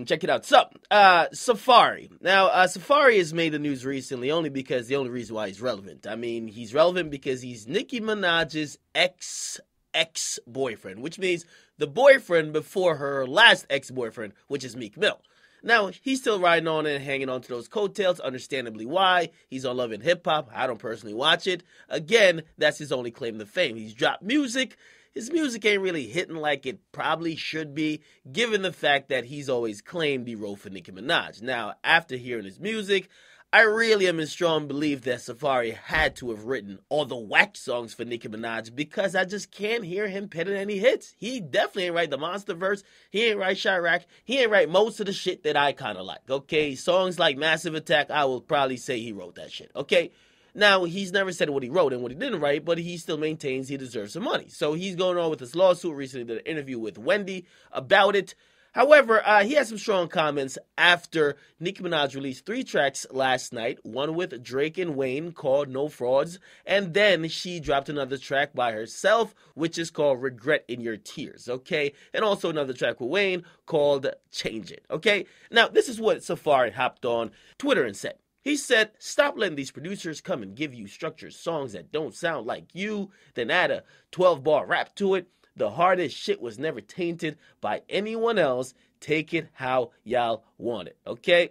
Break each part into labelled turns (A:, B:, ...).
A: Check it out. So, Safaree. Now, Safaree has made the news recently only because the only reason why he's relevant. I mean, he's relevant because he's Nicki Minaj's ex-boyfriend, which means the boyfriend before her last ex-boyfriend, which is Meek Mill. Now, he's still riding on and hanging on to those coattails, understandably why. He's on Love and Hip Hop. I don't personally watch it. Again, that's his only claim to fame. He's dropped music. His music ain't really hitting like it probably should be, given the fact that he's always claimed he wrote for Nicki Minaj. Now, after hearing his music, I really am in strong belief that Safaree had to have written all the whack songs for Nicki Minaj because I just can't hear him penning any hits. He definitely ain't write the Monster Verse. He ain't write Chirac. He ain't write most of the shit that I kind of like, okay? Songs like Massive Attack, I will probably say he wrote that shit, okay? Now, he's never said what he wrote and what he didn't write, but he still maintains he deserves some money. So he's going on with this lawsuit. Recently did an interview with Wendy about it. However, he had some strong comments after Nicki Minaj released 3 tracks last night, one with Drake and Wayne called No Frauds, and then she dropped another track by herself, which is called Regret in Your Tears, okay? And also another track with Wayne called Change It, okay? Now, this is what Safaree hopped on Twitter and said. He said, stop letting these producers come and give you structured songs that don't sound like you, then add a 12-bar rap to it. The hardest shit was never tainted by anyone else. Take it how y'all want it, okay?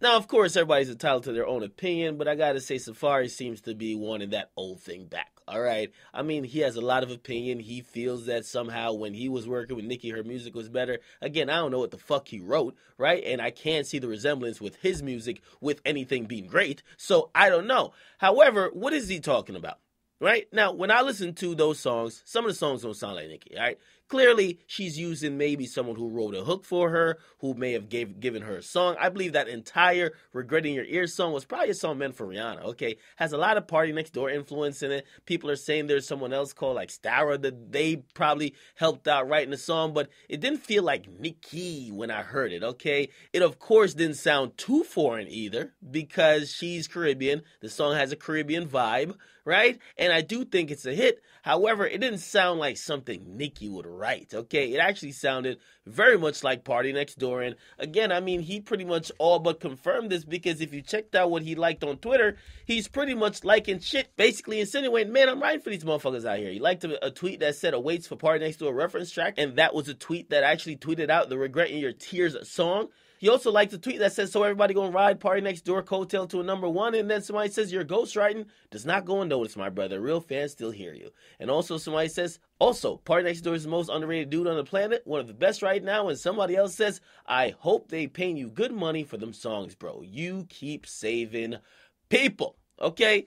A: Now, of course, everybody's entitled to their own opinion, but I gotta say Safaree seems to be wanting that old thing back, all right? I mean, he has a lot of opinion. He feels that somehow when he was working with Nicki, her music was better. Again, I don't know what the fuck he wrote, right? And I can't see the resemblance with his music with anything being great, so I don't know. However, what is he talking about? Right? Now, when I listen to those songs, some of the songs don't sound like Nicki, all right? Clearly, she's using maybe someone who wrote a hook for her, who may have given her a song. I believe that entire Regretting Your Ears song was probably a song meant for Rihanna, okay? Has a lot of Party Next Door influence in it. People are saying there's someone else called like Stara that they probably helped out writing the song, but it didn't feel like Nicki when I heard it, okay? It, of course, didn't sound too foreign either because she's Caribbean. The song has a Caribbean vibe, right? And I do think it's a hit. However, it didn't sound like something Nicki would write, okay? It actually sounded very much like Party Next Door. And again, I mean, he pretty much all but confirmed this because if you checked out what he liked on Twitter, he's pretty much liking shit, basically insinuating, man, I'm writing for these motherfuckers out here. He liked a tweet that said awaits for Party Next Door reference track, and that was a tweet that actually tweeted out the Regret in Your Tears song. He also liked the tweet that says, so everybody gonna ride Party Next Door coattail to a #1, and then somebody says, your ghostwriting does not go unnoticed, my brother. Real fans still hear you. And also somebody says, also, Party Next Door is the most underrated dude on the planet, one of the best right now, and somebody else says, I hope they paying you good money for them songs, bro. You keep saving people, okay?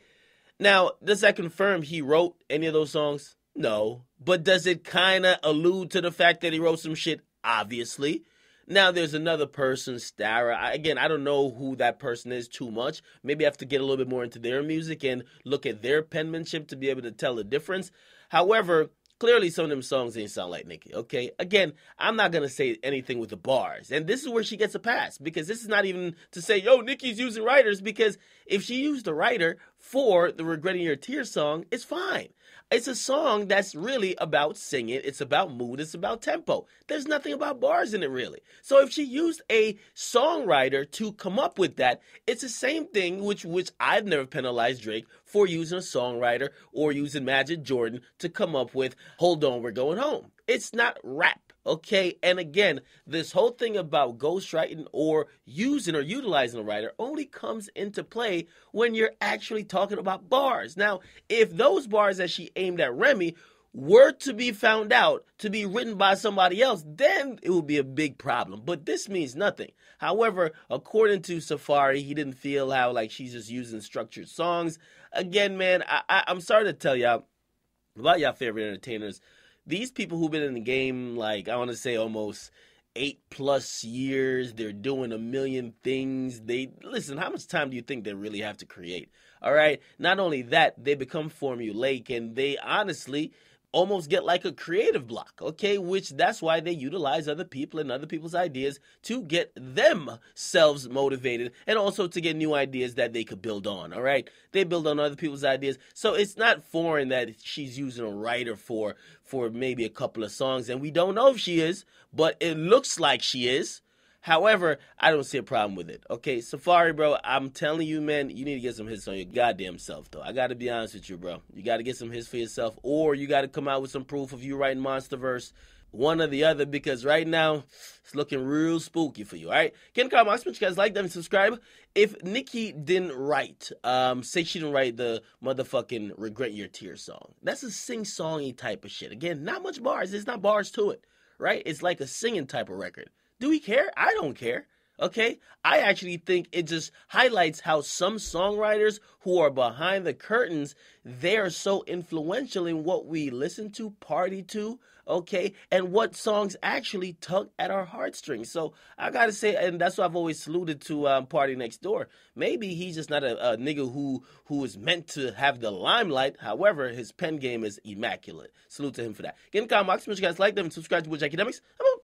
A: Now, does that confirm he wrote any of those songs? No. But does it kind of allude to the fact that he wrote some shit? Obviously. Now, there's another person, Stara. Again, I don't know who that person is too much. Maybe I have to get a little bit more into their music and look at their penmanship to be able to tell the difference. However, clearly some of them songs ain't sound like Nicki, okay? Again, I'm not going to say anything with the bars. And this is where she gets a pass, because this is not even to say, yo, Nicki's using writers, because if she used a writer for the Regretting Your Tears song, it's fine. It's a song that's really about singing. It's about mood. It's about tempo. There's nothing about bars in it, really. So if she used a songwriter to come up with that, it's the same thing, which I've never penalized Drake for using a songwriter or using Magic Jordan to come up with, hold on, we're going home. It's not rap. Okay, and again, this whole thing about ghostwriting or using or utilizing a writer only comes into play when you're actually talking about bars. Now, if those bars that she aimed at Remy were to be found out to be written by somebody else, then it would be a big problem. But this means nothing. However, according to Safaree, he didn't feel how like she's just using structured songs. Again, man, I'm sorry to tell y'all about y'all favorite entertainers. These people who've been in the game, like, I want to say almost 8+ years, they're doing a million things. Listen, how much time do you think they really have to create? All right. Not only that, they become formulaic and they honestly almost get like a creative block, okay? Which that's why they utilize other people and other people's ideas to get themselves motivated and also to get new ideas that they could build on, all right? They build on other people's ideas. So it's not foreign that she's using a writer for maybe a couple of songs, and we don't know if she is, but it looks like she is. However, I don't see a problem with it. Okay, Safaree, bro, I'm telling you, man, you need to get some hits on your goddamn self, though. I got to be honest with you, bro. You got to get some hits for yourself, or you got to come out with some proof of you writing Monsterverse. One or the other, because right now it's looking real spooky for you. All right, get in the comments, you guys like them and subscribe. If Nicki didn't write, say she didn't write the motherfucking "Regret Your Tears" song, that's a sing-songy type of shit. Again, not much bars. There's not bars to it, right? It's like a singing type of record. Do we care? I don't care. Okay, I actually think it just highlights how some songwriters who are behind the curtains, they are so influential in what we listen to, party to, okay, and what songs actually tug at our heartstrings. So I gotta say, and that's why I've always saluted to Party Next Door. Maybe he's just not a nigga who is meant to have the limelight. However, his pen game is immaculate. Salute to him for that. Get in the comments, make sure you guys like them and subscribe to Woodjack Academics. I'm out.